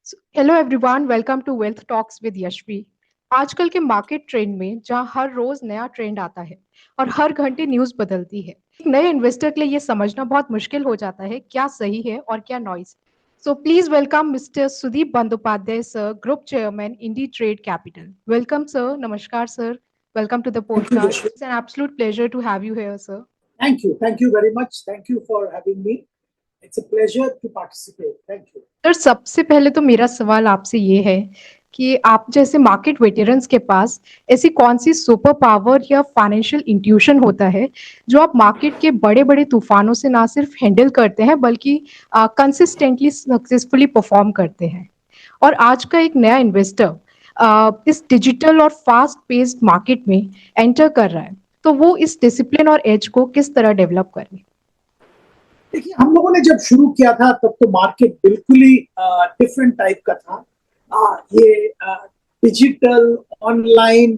Hello everyone, welcome to wealth talks with Yashvi. आजकल के market trend में जहां हर रोज नया ट्रेंड आता है और हर घंटे न्यूज़ बदलती है, एक नए इन्वेस्टर के लिए ये समझना बहुत मुश्किल हो जाता है क्या सही है और क्या noise. So please welcome mister Sudeep Bandopadhyay sir, group chairman Inditrade Capital. Welcome sir. नमस्कार sir. Welcome to the Thank you, podcast. Yashvi. It's an absolute pleasure to have you here sir. Thank you. Thank you very much. Thank you for having me. It's a pleasure to participate. Thank you. Sir, सबसे पहले तो मेरा सवाल आपसे ये है कि आप जैसे मार्केट वेटरन्स के पास ऐसी कौन सी सुपर पावर या फाइनेंशियल इंट्यूशन होता है जो आप मार्केट के बड़े बड़े तूफानों से ना सिर्फ हैंडल करते हैं बल्कि कंसिस्टेंटली सक्सेसफुली परफॉर्म करते हैं। और आज का एक नया इन्वेस्टर इस डिजिटल और फास्ट पेस्ड मार्केट में एंटर कर रहा है, तो वो इस डिसिप्लिन और एज को किस तरह डेवलप करें। देखिए, हम लोगों ने जब शुरू किया था तब तो मार्केट बिल्कुल ही डिफरेंट टाइप का था। ये डिजिटल ऑनलाइन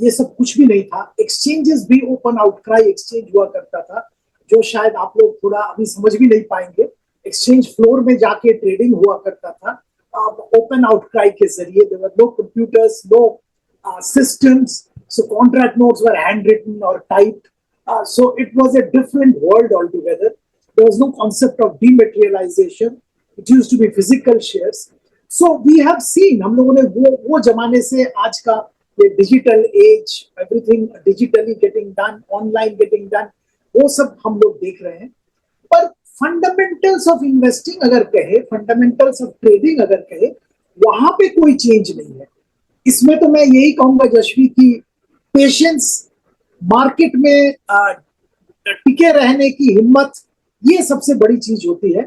ये सब कुछ भी नहीं था। एक्सचेंजेस भी ओपन आउटक्राई एक्सचेंज हुआ करता था, जो शायद आप लोग थोड़ा अभी समझ भी नहीं पाएंगे। एक्सचेंज फ्लोर में जाके ट्रेडिंग हुआ करता था ओपन आउटक्राई के जरिए। There were no computers, no systems, so contract notes were handwritten or typed. So it was a different world altogether. There was no concept of dematerialization. It used to be physical shares. So we have seen, हम लोगों ने वो जमाने से आज का ये digital age, everything digitally getting done, online getting done, वो सब हम लोग देख रहे हैं। पर फंडामेंटल्स ऑफ इन्वेस्टिंग अगर कहे, फंडामेंटल्स ऑफ ट्रेडिंग अगर कहे, वहां पे कोई चेंज नहीं है। इसमें तो मैं यही कहूंगा यशवी की पेशेंस, मार्केट में टिके रहने की हिम्मत, ये सबसे बड़ी चीज होती है।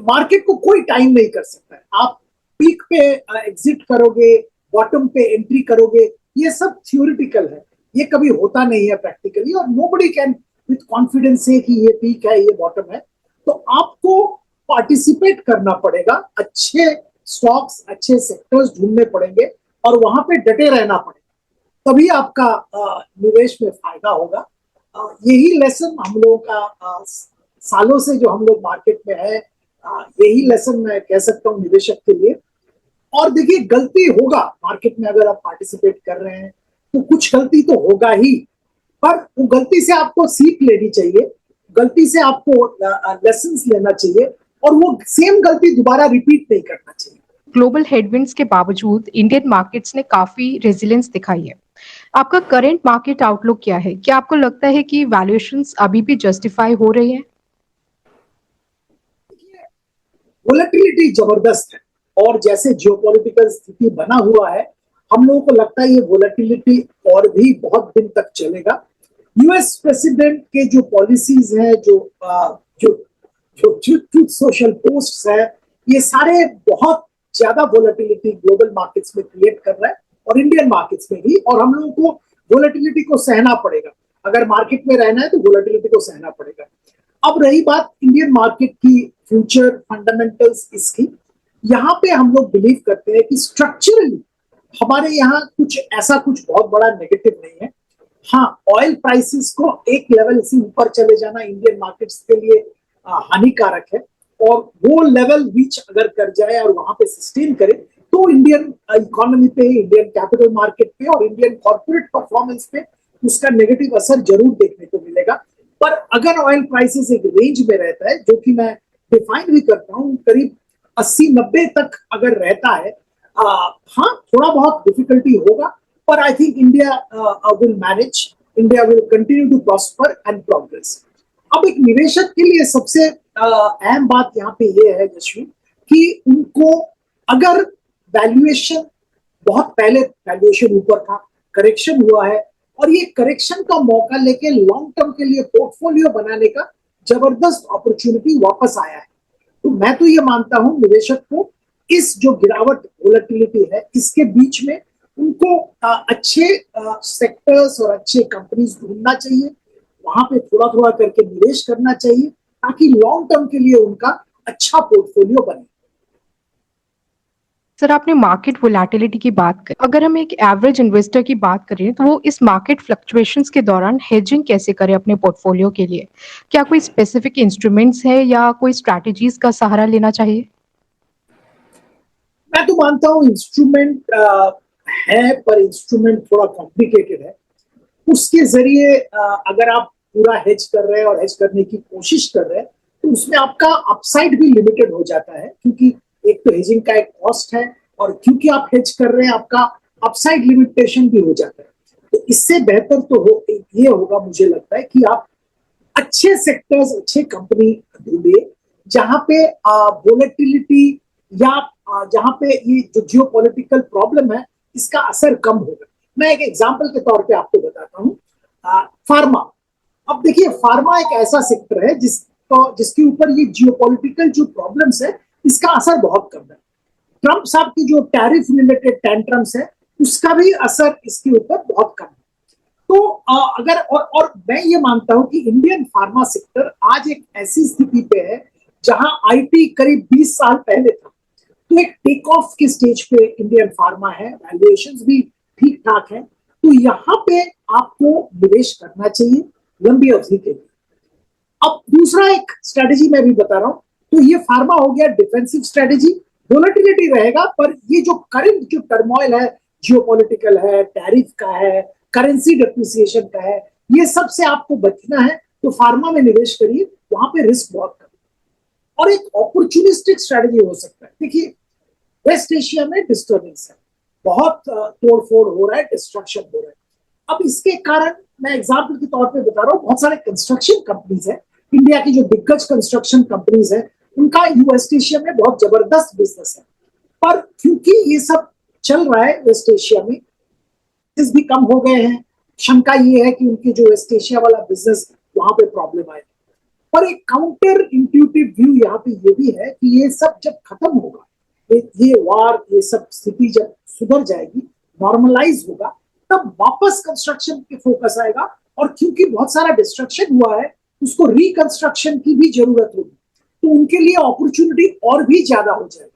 मार्केट को कोई टाइम नहीं कर सकता है। आप पीक पे एग्जिट करोगे, बॉटम पे एंट्री करोगे, ये सब थियोरिटिकल है, ये कभी होता नहीं है प्रैक्टिकली। और नोबडी कैन विद कॉन्फिडेंस से कि ये पीक है, ये बॉटम है। तो आपको पार्टिसिपेट करना पड़ेगा, अच्छे स्टॉक्स, अच्छे सेक्टर्स ढूंढने पड़ेंगे और वहां पे डटे रहना पड़ेगा, तभी आपका निवेश में फायदा होगा। यही लेसन हम लोगों का सालों से जो हम लोग मार्केट में है, यही लेसन मैं कह सकता हूँ निवेशक के लिए। और देखिए, गलती होगा मार्केट में, अगर आप पार्टिसिपेट कर रहे हैं तो कुछ गलती तो होगा ही, पर वो गलती से आपको सीख लेनी चाहिए, गलती से आपको लेसन्स लेना चाहिए और वो सेम गलती दोबारा रिपीट नहीं करना चाहिए। ग्लोबल हेडविंड्स के बावजूद इंडियन मार्केट्स ने काफी रेजिलियंस दिखाई है। आपका करंट मार्केट आउटलुक क्या है? क्या आपको लगता है कि वैल्यूएशंस अभी भी जस्टिफाई हो रही हैं? वोलेटिलिटी जबरदस्त है और जैसे जियोपॉलिटिकल स्थिति बना हुआ है, हम लोगों को लगता है ये वोलेटिलिटी और भी बहुत दिन तक चलेगा। यूएस प्रेसिडेंट के जो पॉलिसीज हैं, जो जो सोशल पोस्ट्स है, ये सारे बहुत ज्यादा वोलेटिलिटी ग्लोबल मार्केट्स में क्रिएट कर रहा है और इंडियन मार्केट्स में भी। और हम लोगों को वोलेटिलिटी को सहना पड़ेगा, अगर मार्केट में रहना है तो वोलेटिलिटी को सहना पड़ेगा। अब रही बात इंडियन मार्केट की फ्यूचर फंडामेंटल्स इसकी, यहाँ पे हम लोग बिलीव करते हैं कि स्ट्रक्चरली हमारे यहाँ कुछ ऐसा कुछ बहुत बड़ा नेगेटिव नहीं है। हाँ, ऑयल प्राइसेस को एक लेवल से ऊपर चले जाना इंडियन मार्केट्स के लिए हानिकारक है, और वो लेवल रीच अगर कर जाए और वहां पे सस्टेन करे तो इंडियन इकोनॉमी पे, इंडियन कैपिटल मार्केट पे और इंडियन कॉर्पोरेट परफॉर्मेंस पे उसका नेगेटिव असर जरूर देखने को मिलेगा। पर अगर ऑयल प्राइसेस एक रेंज में रहता है, जो कि मैं डिफाइन भी करता हूँ, करीब 80-90 तक अगर रहता है, हाँ थोड़ा बहुत डिफिकल्टी होगा, पर I think India will manage, India will continue to prosper and progress. अब एक निवेशक के लिए सबसे अहम बात यहाँ पे ये है यशवी कि उनको, अगर वैल्यूएशन बहुत पहले वैल्यूएशन ऊपर था, करेक्शन हुआ है और ये करेक्शन का मौका लेके लॉन्ग टर्म के लिए पोर्टफोलियो बनाने का जबरदस्त अपॉर्चुनिटी वापस आया है, तो मैं तो ये मानता हूं निवेशक को इस जो गिरावट वोलेटिलिटी है इसके बीच में उनको अच्छे सेक्टर्स और अच्छे कंपनीज ढूंढना चाहिए, वहां पे थोड़ा थोड़ा करके निवेश करना चाहिए ताकि लॉन्ग टर्म के लिए उनका अच्छा पोर्टफोलियो बने। सर, आपने मार्केट वोलेटिलिटी की बात करी। अगर हम एक एवरेज इन्वेस्टर की बात करें तो वो इस मार्केट फ्लक्चुएशंस के दौरान हेजिंग कैसे करे अपने पोर्टफोलियो के लिए? क्या कोई स्पेसिफिक इंस्ट्रूमेंट्स है या कोई स्ट्रैटेजीज का सहारा लेना चाहिए? मानता हूँ इंस्ट्रूमेंट है, पर इंस्ट्रूमेंट थोड़ा कॉम्प्लिकेटेड है। उसके जरिए अगर आप पूरा हेज कर रहे हैं और हेज करने की कोशिश कर रहे हैं तो उसमें आपका अपसाइड भी लिमिटेड हो जाता है, क्योंकि एक तो हेजिंग का एक कॉस्ट है और क्योंकि आप हेज कर रहे हैं आपका अपसाइड लिमिटेशन भी हो जाता है। तो इससे बेहतर तो ये होगा मुझे लगता है कि आप अच्छे सेक्टर्स, अच्छे कंपनी ढूंढिए जहां पे वोलेटिलिटी या जहां पे ये जो जियोपॉलिटिकल प्रॉब्लम है इसका असर कम होगा। मैं एक एग्जांपल के तौर पे आपको बताता हूँ, फार्मा। अब देखिए फार्मा एक ऐसा सेक्टर है जिसके ऊपर ये जियोपॉलिटिकल जो प्रॉब्लम्स है इसका असर बहुत कम है। ट्रंप साहब की जो टैरिफ रिलेटेड टेंट्रम्स है उसका भी असर इसके ऊपर बहुत कम है। तो अगर और मैं ये मानता हूं कि इंडियन फार्मा सेक्टर आज एक ऐसी स्थिति पे है जहां आईटी करीब 20 साल पहले था। तो एक टेक ऑफ के स्टेज पे इंडियन फार्मा है, वैल्यूएशंस भी ठीक ठाक है। तो यहाँ पे आपको निवेश करना चाहिए लंबी अवधि के लिए। अब दूसरा एक स्ट्रेटेजी मैं भी बता रहा हूं, तो ये फार्मा हो गया डिफेंसिव स्ट्रेटेजी, वोलेटिलिटी रहेगा, पर ये जो करंट जो टर्मोइल है, जियोपॉलिटिकल है, टैरिफ का है, करेंसी डेप्रिसिएशन का है, ये सब से आपको बचना है तो फार्मा में निवेश करिए, वहां पे रिस्क बहुत कम। और एक अपॉर्चुनिस्टिक स्ट्रेटेजी हो सकता है। देखिए वेस्ट एशिया में डिस्टर्बेंस है, बहुत तोड़फोड़ हो रहा है, डिस्ट्रक्शन हो रहा है। अब इसके कारण मैं एग्जाम्पल के तौर पे बता रहा हूँ, बहुत सारे कंस्ट्रक्शन कंपनीज है, इंडिया की जो दिग्गज कंस्ट्रक्शन कंपनीज है उनका वेस्ट एशिया में बहुत जबरदस्त बिजनेस है। पर क्योंकि ये सब चल रहा है वेस्ट एशिया में, भी कम हो गए हैं, शंका ये है कि उनकी जो वेस्ट एशिया वाला बिजनेस वहां पे प्रॉब्लम आए। पर एक काउंटर इंट्यूटिव व्यू यहाँ पे ये भी है कि ये सब जब खत्म होगा, ये वार, ये सब स्थिति जब सुधर जाएगी, नॉर्मलाइज होगा, तब वापस कंस्ट्रक्शन पे फोकस आएगा। और क्योंकि बहुत सारा डिस्ट्रक्शन हुआ है उसको रिकंस्ट्रक्शन की भी जरूरत होगी, तो उनके लिए अपॉर्चुनिटी और भी ज्यादा हो जाएगी।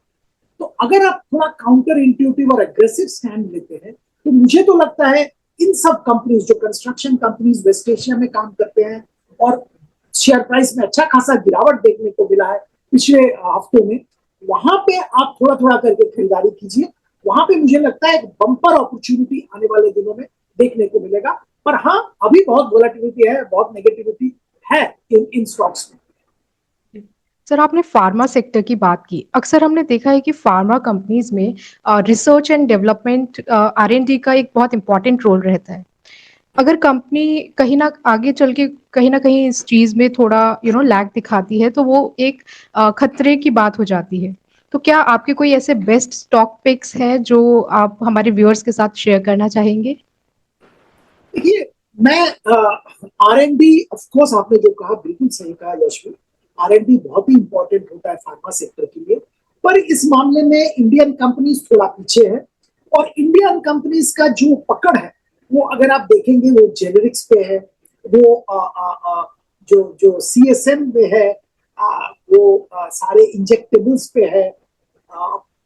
तो अगर आप थोड़ा काउंटर इंट्यूटिव और एग्रेसिव स्टैंड लेते हैं तो मुझे तो लगता है इन सब कंपनीज, जो कंस्ट्रक्शन कंपनीज वेस्ट एशिया में काम करते हैं और शेयर प्राइस में अच्छा खासा गिरावट देखने को मिला है पिछले हफ्तों में, वहां पे आप थोड़ा थोड़ा करके खरीदारी कीजिए। वहां पे मुझे लगता है एक बम्पर अपॉर्चुनिटी आने वाले दिनों में देखने को मिलेगा। पर हाँ, अभी बहुत वोलेटिलिटी है, बहुत नेगेटिविटी है इन स्टॉक्स में। सर, आपने फार्मा सेक्टर की बात की। अक्सर हमने देखा है कि फार्मा कंपनीज में रिसर्च एंड डेवलपमेंट, R&D का एक बहुत इंपॉर्टेंट रोल रहता है। अगर कंपनी कहीं ना आगे चल के कहीं ना कहीं इस चीज में थोड़ा लैग दिखाती है तो वो एक खतरे की बात हो जाती है। तो क्या आपके कोई ऐसे बेस्ट स्टॉक पिक्स हैं जो आप हमारे व्यूअर्स के साथ शेयर करना चाहेंगे? देखिए मैं R&D, ऑफ कोर्स आपने जो कहा बिल्कुल सही कहा यशवी, R&D बहुत ही इंपॉर्टेंट होता है फार्मा सेक्टर के लिए। पर इस मामले में इंडियन कंपनीज थोड़ा पीछे है। और इंडियन कंपनीज का जो पकड़ है वो अगर आप देखेंगे वो जेनेरिक्स पे है, वो जो CSM में है, वो सारे इंजेक्टेबल्स पे है।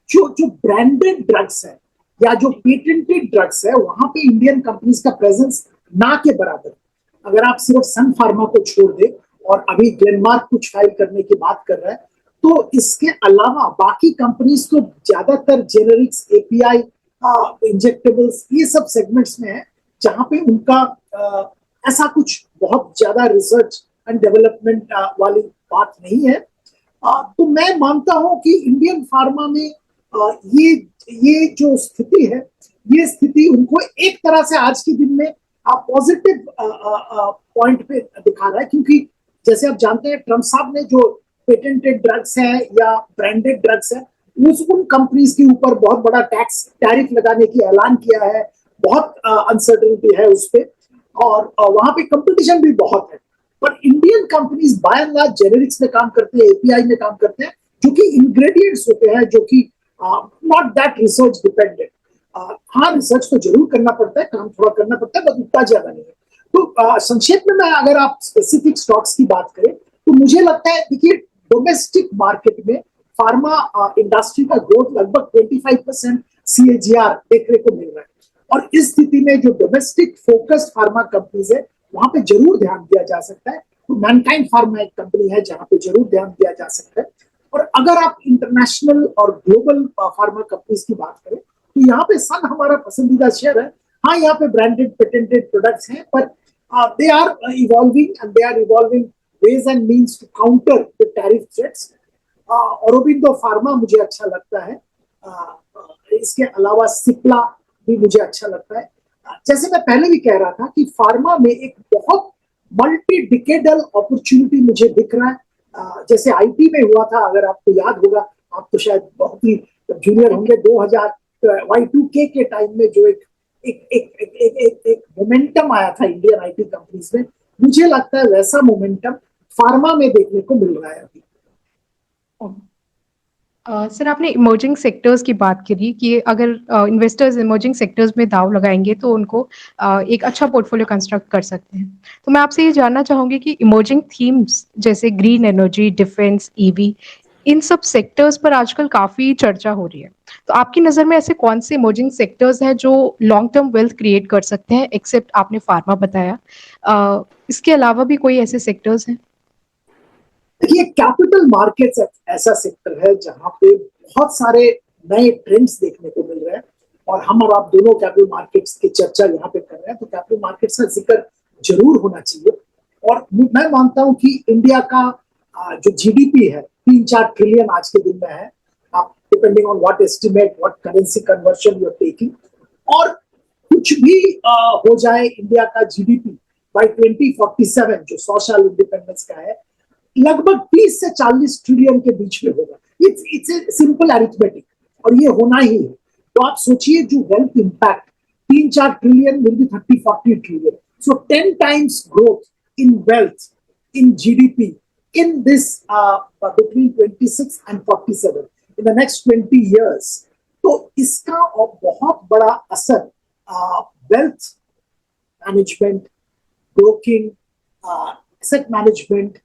जो जो ब्रांडेड ड्रग्स है या जो पेटेंटेड ड्रग्स है वहां पे इंडियन कंपनीज का प्रेजेंस ना के बराबर। अगर आप सिर्फ सन फार्मा को छोड़ दे और अभी ग्लेनमार्क कुछ फाइल करने की बात कर रहा है, तो इसके अलावा बाकी कंपनीज तो ज्यादातर जेनेरिक्स, API, इंजेक्टेबल्स, ये सब सेगमेंट्स में है जहां पे उनका ऐसा कुछ बहुत ज्यादा रिसर्च एंड डेवलपमेंट वाली बात नहीं है। तो मैं मानता हूं कि इंडियन फार्मा में ये जो स्थिति है, ये स्थिति उनको एक तरह से आज के दिन में पॉजिटिव पॉइंट पे दिखा रहा है। क्योंकि जैसे आप जानते हैं ट्रम्प साहब ने जो पेटेंटेड ड्रग्स है या ब्रांडेड ड्रग्स है उन कंपनीज के ऊपर बहुत बड़ा टैरिफ लगाने की ऐलान किया है। बहुत अनसर्टेनिटी है उस पर और वहां पे कंपटीशन भी बहुत है। पर Indian companies by and large generics में काम करते हैं, API में काम करते हैं, जो कि इंग्रेडिएंट्स होते हैं, जो कि नॉट दैट रिसर्च डिपेंडेंट। हाँ, रिसर्च तो जरूर करना पड़ता है, काम थोड़ा करना पड़ता है, बस उतना ज्यादा नहीं है। तो संक्षेप में मैं अगर आप स्पेसिफिक स्टॉक्स की बात करें तो मुझे लगता है देखिए डोमेस्टिक मार्केट में फार्मा इंडस्ट्री का ग्रोथ लगभग 25% CAGR देखने को मिल रहा है। और इस स्थिति में जो डोमेस्टिक फोकस्ड फार्मा कंपनीज है वहां पे जरूर ध्यान दिया जा सकता है। तो मैनकाइंड फार्मा एक कंपनी है जहां पे जरूर ध्यान दिया जा सकता है। और अगर आप इंटरनेशनल और ग्लोबल फार्मा कंपनीज की बात करें तो यहाँ पे सन हमारा पसंदीदा शेयर है। हाँ, यहाँ पे ब्रांडेड पेटेंटेड प्रोडक्ट्स हैं, पर they are evolving ways and means to counter the tariff threats. Aurobindo pharma मुझे अच्छा लगता है। इसके अलावा सिप्ला भी मुझे अच्छा लगता है। जैसे मैं पहले भी कह रहा था कि फार्मा में एक बहुत मल्टी डिकेडल अपॉर्चुनिटी मुझे दिख रहा है। जैसे आईटी में हुआ था, अगर आपको याद होगा, आप तो शायद बहुत ही जूनियर होंगे, 2000 Y2K के टाइम में जो एक मोमेंटम आया था इंडियन आईटी कंपनीज में, मुझे लगता है वैसा मोमेंटम फार्मा में देखने को मिल रहा है अभी। सर, आपने इमर्जिंग सेक्टर्स की बात करी कि अगर इन्वेस्टर्स इमर्जिंग सेक्टर्स में दाव लगाएंगे तो उनको एक अच्छा पोर्टफोलियो कंस्ट्रक्ट कर सकते हैं। तो मैं आपसे ये जानना चाहूंगी कि इमर्जिंग थीम्स जैसे ग्रीन एनर्जी, डिफेंस, ईवी, इन सब सेक्टर्स पर आजकल काफी चर्चा हो रही है। तो आपकी नजर में ऐसे कौन से इमर्जिंग सेक्टर्स हैं जो लॉन्ग टर्म वेल्थ क्रिएट कर सकते हैं, एक्सेप्ट आपने फार्मा बताया, इसके अलावा भी कोई ऐसे सेक्टर्स हैं? देखिए, कैपिटल मार्केट्स ऐसा सेक्टर है जहां पे बहुत सारे नए ट्रेंड्स देखने को मिल रहे हैं, और हम और आप दोनों कैपिटल मार्केट्स की चर्चा यहाँ पे कर रहे हैं, तो कैपिटल मार्केट्स का जिक्र जरूर होना चाहिए। और मैं मानता हूं कि इंडिया का जो जीडीपी है 3-4 ट्रिलियन आज के दिन में है, आप depending on what estimate, what currency conversion you are taking, और कुछ भी हो जाए, इंडिया का जीडीपी बाय 2047 जो 100 साल इंडिपेंडेंस का है, लगभग 30 से 40 ट्रिलियन के बीच में होगा। इट्स ए सिंपल अरिथमेटिक, और ये होना ही है। तो आप सोचिए, जो wealth impact 3-4 trillion will be 30-40 trillion, so 10 times growth in wealth, in GDP, in this between 26 and 47 in the next 20 years। तो इसका बहुत बड़ा असर wealth management, broking, asset management,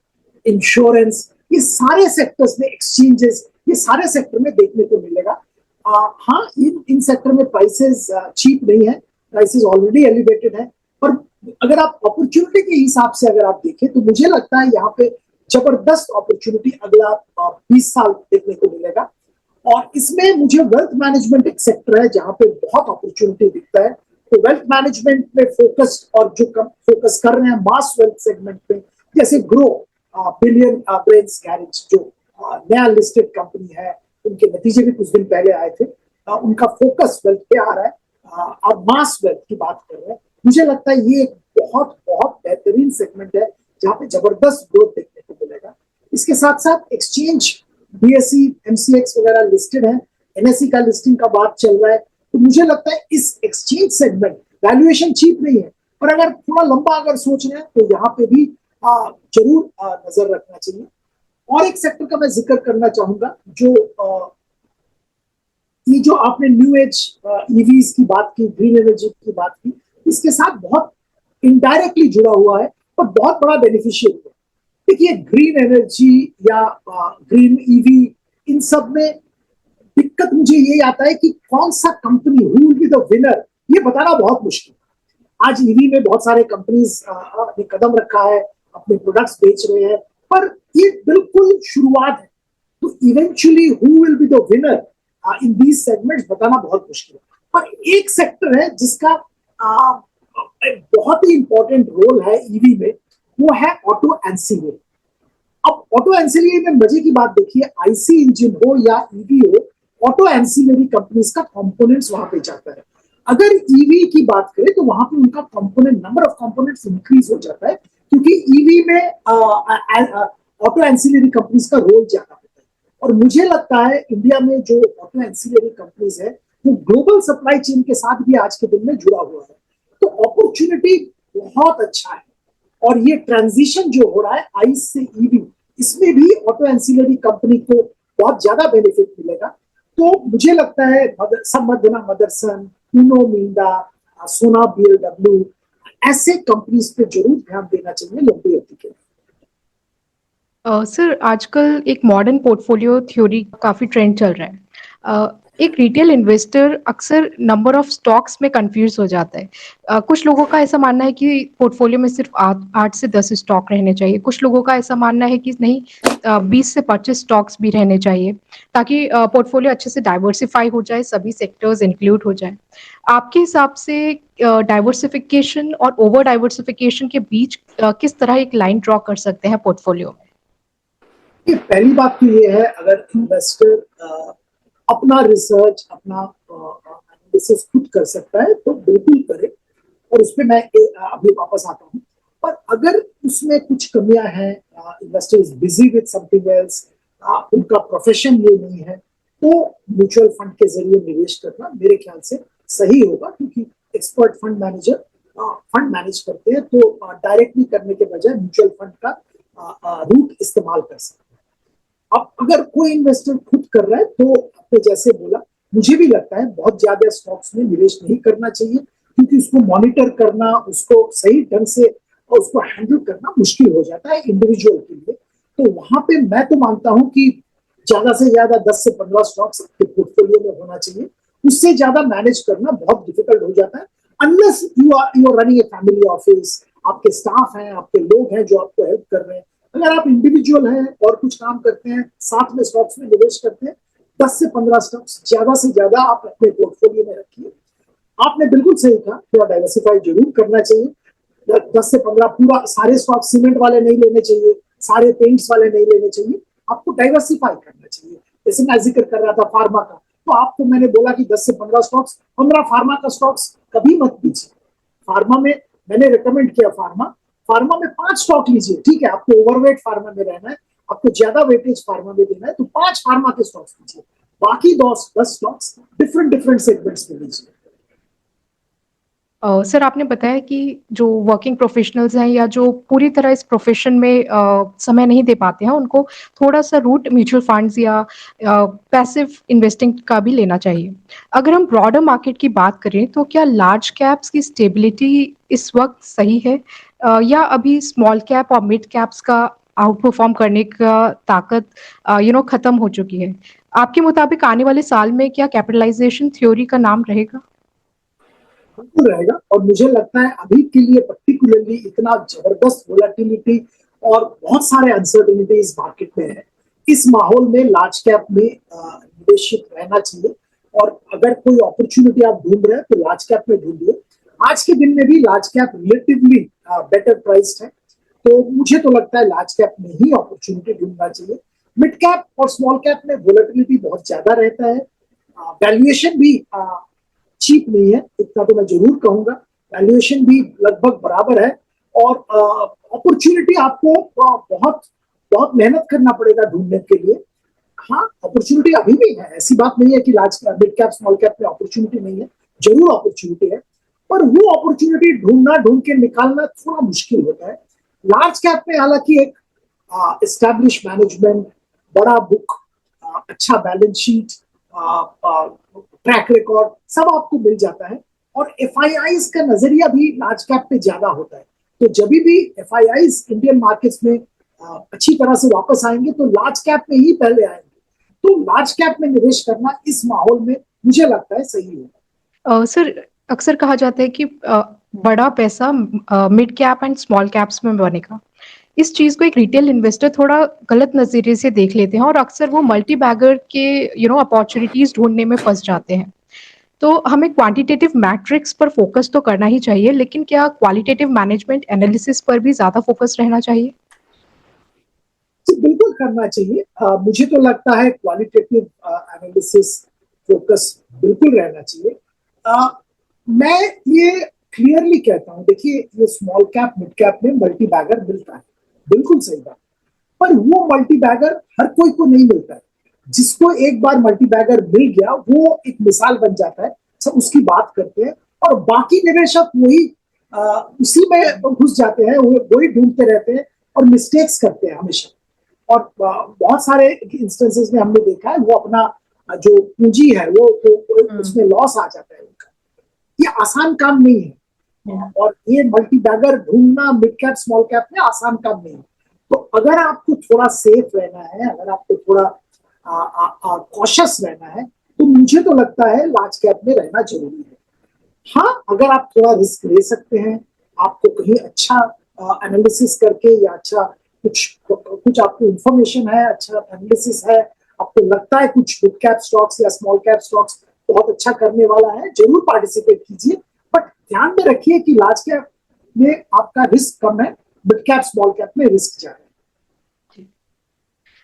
insurance, ये सारे सेक्टर्स में, एक्सचेंजेस, ये सारे सेक्टर में देखने को मिलेगा। हाँ, इन सेक्टर में प्राइसेस चीप नहीं है, प्राइसेस ऑलरेडी एलिवेटेड है, पर अगर आप अपॉर्चुनिटी के हिसाब से अगर आप देखें तो मुझे लगता है यहाँ पे जबरदस्त अपॉर्चुनिटी अगला 20 साल देखने को मिलेगा। और इसमें मुझे वेल्थ मैनेजमेंट एक सेक्टर है जहां पे बहुत अपॉर्चुनिटी दिखता है। तो वेल्थ मैनेजमेंट में फोकस, और जो फोकस कर रहे हैं मास वेल्थ सेगमेंट पे, जैसे ग्रो बिलियन ब्रेन्स गैरेज जो नया लिस्टेड कंपनी है, उनके नतीजे भी कुछ दिन पहले आए थे, उनका फोकस वेल्थ पे आ रहा है। अब मास वेल्थ की बात कर रहे हैं, मुझे लगता है ये एक बहुत बहुत बेहतरीन सेगमेंट है जहां पे जबरदस्त ग्रोथ देखने को मिलेगा। इसके साथ साथ एक्सचेंज, बीएसई, एमसीएक्स वगैरह लिस्टेड है, एनएसई का लिस्टिंग का बात चल रहा है, तो मुझे लगता है इस एक्सचेंज सेगमेंट वैल्यूएशन चीप नहीं है, पर अगर थोड़ा लंबा अगर सोच रहे हैं तो यहाँ पे भी जरूर नजर रखना चाहिए। और एक सेक्टर का मैं जिक्र करना चाहूंगा, जो ये जो आपने न्यू एज ईवीज की बात की, ग्रीन एनर्जी की बात की, इसके साथ बहुत इनडायरेक्टली जुड़ा हुआ है, पर बहुत बड़ा बेनिफिशियरी है। देखिए, ग्रीन एनर्जी या ग्रीन ईवी, इन सब में दिक्कत मुझे ये आता है कि कौन सा company, who will be the winner, ये बताना बहुत मुश्किल है। आज ईवी में बहुत सारे कंपनीज ने कदम रखा है, अपने प्रोडक्ट्स बेच रहे हैं, पर ये बिल्कुल शुरुआत है। तो eventually who will be the winner in these segments बताना बहुत मुश्किल है। पर एक सेक्टर है जिसका बहुत ही इंपॉर्टेंट रोल है ईवी में, वो है ऑटो एंसिलरी। अब ऑटो एंसिलरी में मजे की बात देखिए, आईसी इंजन हो या ईवी हो, ऑटो एंसिलरी कंपनीज का कंपोनेंट्स वहां पे जाता है। अगर ईवी की बात करें तो वहां पे उनका component, number of components increase हो जाता है, क्योंकि ईवी में ऑटो एंसिलरी कंपनीज का रोल ज्यादा होता है। और मुझे लगता है इंडिया में जो ऑटो एंसिलरी कंपनीज है, वो ग्लोबल सप्लाई चेन के साथ भी आज के दिन में जुड़ा हुआ है। तो अपॉर्चुनिटी बहुत अच्छा है। और ये ट्रांजिशन जो हो रहा है आइस से ईवी, इसमें भी ऑटो एंसिलरी कंपनी को बहुत ज्यादा बेनिफिट मिलेगा। तो मुझे लगता है संबंधना मदरसन, उनो मिंदा, सोना बीएलडब्ल्यू, ऐसे कंपनीज पे जरूर ध्यान देना चाहिए लंबी अवधि के लिए। सर आजकल एक मॉडर्न पोर्टफोलियो थ्योरी काफ़ी ट्रेंड चल रहा है। एक रिटेल इन्वेस्टर अक्सर नंबर ऑफ स्टॉक्स में कंफ्यूज हो जाता है। कुछ लोगों का ऐसा मानना है कि पोर्टफोलियो में सिर्फ 8 से 10 स्टॉक रहने चाहिए। कुछ लोगों का ऐसा मानना है कि नहीं 20 से 25 स्टॉक्स भी रहने चाहिए ताकि पोर्टफोलियो अच्छे से डाइवर्सिफाई हो जाए, सभी सेक्टर्स इंक्लूड हो जाएँ। आपके हिसाब से डाइवर्सिफिकेशन और ओवर डाइवर्सिफिकेशन के बीच किस तरह एक लाइन ड्रॉ कर सकते हैं पोर्टफोलियो में? ये पहली बात तो ये है, अगर इन्वेस्टर अपना रिसर्च, अपना एनालिसिस खुद कर सकता है तो बिल्कुल करे, और उस पर मैं अभी वापस आता हूँ। पर अगर उसमें कुछ कमियां हैं, investor is busy with something else, उनका प्रोफेशन ये नहीं है, तो म्यूचुअल फंड के जरिए निवेश करना मेरे ख्याल से सही होगा, क्योंकि expert fund manager fund manage करते हैं, तो डायरेक्टली करने के बजाय म्यूचुअल फंड का रूट इस्तेमाल कर सकते हैं। अब अगर कोई इन्वेस्टर खुद कर रहा है तो आपने जैसे बोला, मुझे भी लगता है बहुत ज्यादा स्टॉक्स में निवेश नहीं करना चाहिए, क्योंकि उसको मॉनिटर करना, उसको सही ढंग से और उसको हैंडल करना मुश्किल हो जाता है इंडिविजुअल के लिए। तो वहां पे मैं तो मानता हूं कि ज्यादा से ज्यादा 10 से 15 स्टॉक्स आपके पोर्टफोलियो में होना चाहिए। उससे ज्यादा मैनेज करना बहुत डिफिकल्ट हो जाता है, unless you are running a family office, आपके स्टाफ हैं, आपके लोग हैं जो आपको हेल्प कर रहे हैं। अगर आप इंडिविजुअल हैं और कुछ काम करते हैं, साथ में स्टॉक्स में निवेश करते हैं, 10 से 15 स्टॉक्स ज्यादा से ज्यादा आप अपने पोर्टफोलियो में रखिए। आपने बिल्कुल सही कहा, थोड़ा डाइवर्सिफाई जरूर करना चाहिए। 10 से 15 पूरा सारे स्टॉक सीमेंट वाले नहीं लेने चाहिए, सारे पेंट्स वाले नहीं लेने चाहिए, आपको डाइवर्सिफाई करना चाहिए। जैसे मैं जिक्र कर रहा था फार्मा का, तो आपको मैंने बोला कि 10 से 15 स्टॉक्स, 15 फार्मा का स्टॉक्स कभी मत लीजिए। फार्मा में मैंने रिकमेंड किया, फार्मा फार्मा में 5 स्टॉक लीजिए, ठीक है, आपको ओवरवेट फार्मा में रहना है, आपको ज्यादा वेटेज फार्मा में देना है, तो 5 फार्मा के स्टॉक्स लीजिए। बाकी 10 स्टॉक्स डिफरेंट डिफरेंट सेगमेंट्स में लीजिए। सर आपने बताया कि जो वर्किंग प्रोफेशनल्स हैं या जो पूरी तरह इस प्रोफेशन में समय नहीं दे पाते हैं, उनको थोड़ा-सा रूट म्यूचुअल फंड्स या पैसिव इन्वेस्टिंग का भी लेना चाहिए। अगर हम ब्रॉडर मार्केट की बात करें, तो क्या लार्ज कैप्स की स्टेबिलिटी इस वक़्त सही है? या अभी स्मॉल कैप और मिड कैप्स का आउट परफॉर्म करने का ताकत खत्म हो चुकी है? आपके मुताबिक आने वाले साल में क्या कैपिटलाइज़ेशन थ्योरी का नाम रहेगा? बिल्कुल रहेगा, और मुझे लगता है अभी के लिए पर्टिकुलरली इतना जबरदस्त वोलेटिलिटी और बहुत सारे अनसर्टेनिटीज मार्केट में है, इस माहौल में लार्ज कैप में निवेशित रहना चाहिए। और अगर कोई अपॉर्चुनिटी आप ढूंढ रहे हैं तो लार्ज कैप में ढूंढिए। आज के दिन में भी large cap relatively better priced है, तो मुझे तो लगता है लार्ज कैप में ही अपॉर्चुनिटी ढूंढना चाहिए। मिड कैप और स्मॉल कैप में वोलेटिलिटी बहुत ज्यादा रहता है, वैल्यूएशन भी चीप नहीं है, इतना तो मैं जरूर कहूंगा। वैल्यूएशन भी लगभग बराबर है, और अपॉर्चुनिटी आपको बहुत बहुत मेहनत करना पड़ेगा ढूंढने के लिए। हाँ, अपॉर्चुनिटी अभी भी है, ऐसी बात नहीं है कि large mid cap small cap में अपॉर्चुनिटी नहीं है, जरूर अपॉर्चुनिटी है, पर वो अपॉर्चुनिटी ढूंढ के निकालना थोड़ा मुश्किल होता है। लार्ज कैप में हालांकि एक एस्टैब्लिश मैनेजमेंट, बड़ा बुक, अच्छा बैलेंस शीट, ट्रैक रिकॉर्ड सब आपको मिल जाता है, और एफआईआईज का नजरिया भी लार्ज कैप पे ज्यादा होता है। तो जब भी एफआईआईज इंडियन मार्केट्स में अच्छी तरह से वापस आएंगे तो लार्ज कैप में ही पहले आएंगे, तो लार्ज कैप में निवेश करना इस माहौल में मुझे लगता है सही होगा। सर अक्सर कहा जाता है कि बड़ा पैसा mid cap and small caps में बनेगा। इस चीज़ को एक रिटेल इन्वेस्टर थोड़ा गलत नज़रिए से देख लेते हैं और अक्सर वो मल्टी बैगर के अपॉर्चुनिटीज़ ढूँढने में फँस जाते हैं। तो हमें क्वांटिटेटिव मैट्रिक्स पर फ़ोकस तो करना ही चाहिए, लेकिन क्या क्वालिटेटिव मैनेजमेंट एनालिसिस पर भी ज़्यादा फ़ोकस रहना चाहिए? जी, बिल्कुल करना चाहिए। मुझे तो लगता है क्वालिटेटिव एनालिसिस फोकस बिल्कुल रहना चाहिए। मैं ये क्लियरली कहता हूँ, देखिए ये स्मॉल कैप मिड कैप में मल्टी बैगर मिलता है, बिल्कुल सही बात, पर वो मल्टी बैगर हर कोई को नहीं मिलता है। जिसको एक बार मल्टी बैगर मिल गया वो एक मिसाल बन जाता है, सब उसकी बात करते हैं, और बाकी निवेशक वही उसी में घुस जाते हैं, वही ढूंढते रहते हैं और मिस्टेक्स करते हैं हमेशा। और बहुत सारे इंस्टेंसेस में हमने देखा है, वो अपना जो पूंजी है वो उसमें लॉस आ जाता है उनका। ये आसान काम नहीं है, और ये मल्टी बैगर ढूंढना मिड कैप स्मॉल कैप में आसान काम नहीं है। तो अगर आपको थोड़ा सेफ रहना है, अगर आपको थोड़ा कॉशियस रहना है, तो मुझे तो लगता है लार्ज कैप में रहना जरूरी है। हाँ, अगर आप थोड़ा रिस्क ले सकते हैं, आपको कहीं अच्छा एनालिसिस करके या अच्छा कुछ आपको इंफॉर्मेशन है, अच्छा एनालिसिस है, आपको लगता है कुछ मिड कैप स्टॉक्स या स्मॉल कैप स्टॉक्स बहुत अच्छा करने वाला है, जरूर पार्टिसिपेट कीजिए। बट ध्यान में रखिए कि लार्ज कैप में आपका रिस्क कम है, मिड कैप स्मॉल कैप में रिस्क ज्यादा है।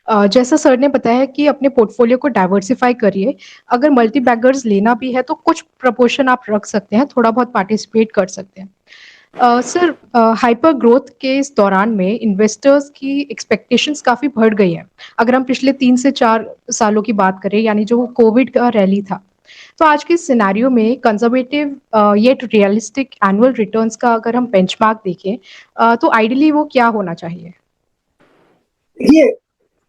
जैसा सर ने बताया कि अपने पोर्टफोलियो को डाइवर्सिफाई करिए। अगर मल्टी बैगर्स लेना भी है तो कुछ प्रपोर्शन आप रख सकते हैं, थोड़ा बहुत पार्टिसिपेट कर सकते हैं। सर, हाइपर ग्रोथ के इस दौरान में इन्वेस्टर्स की एक्सपेक्टेशंस काफ़ी बढ़ गई हैं। अगर हम पिछले 3 से 4 सालों की बात करें, यानी जो कोविड का रैली था, तो आज के सिनेरियो में conservative yet realistic annual returns का अगर हम बेंचमार्क देखें, तो आइडियली वो क्या होना चाहिए? ये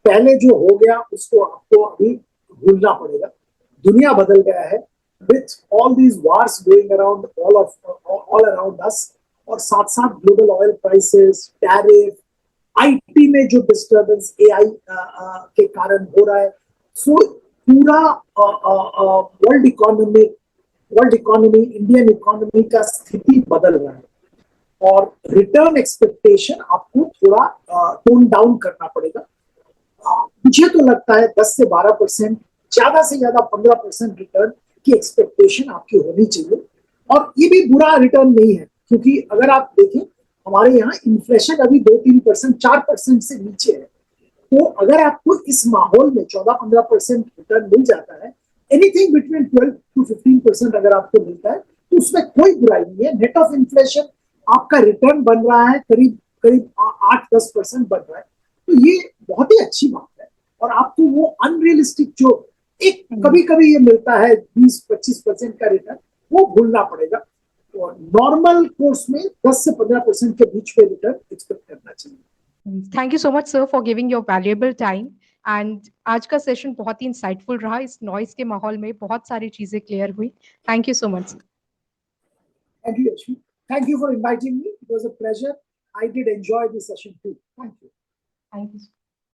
पहले जो हो गया उसको आपको अभी भूलना पड़ेगा। दुनिया बदल गया है with all these wars going around all around us, और साथ साथ global oil prices, tariff, IT में जो डिस्टर्बेंस एआई के कारण हो रहा है, सो पूरा वर्ल्ड इकोनॉमी, इंडियन इकोनॉमी का स्थिति बदल रहा है, और रिटर्न एक्सपेक्टेशन आपको थोड़ा टोन डाउन करना पड़ेगा। मुझे तो लगता है 10 से 12%, ज्यादा से ज्यादा 15% रिटर्न की एक्सपेक्टेशन आपकी होनी चाहिए। और ये भी बुरा रिटर्न नहीं है, क्योंकि अगर आप देखें हमारे यहाँ इन्फ्लेशन अभी 2-3%, 4% से नीचे है। तो अगर आपको इस माहौल में 14-15% रिटर्न मिल जाता है, एनीथिंग बिटवीन 12-15% अगर आपको मिलता है, तो उसमें कोई बुराई नहीं है। नेट ऑफ इन्फ्लेशन आपका रिटर्न बन रहा है करीब करीब 8-10% बन रहा है, तो ये बहुत ही अच्छी बात है। और आपको वो अनरियलिस्टिक जो एक कभी कभी ये मिलता है 20-25% का रिटर्न, वो भूलना पड़ेगा। और नॉर्मल कोर्स में 10 से 15% के बीच में रिटर्न एक्सपेक्ट करना चाहिए। Thank you so much sir for giving your valuable time. And आज का सेशन बहुत ही इंसाइटफुल रहा। इस नॉइज के माहौल में बहुत सारी चीजें क्लियर हुई। Thank you so much sir. Thank you, Ashmi. Thank you for inviting me. It was a pleasure. I did enjoy this session too. Thank you. Thank you.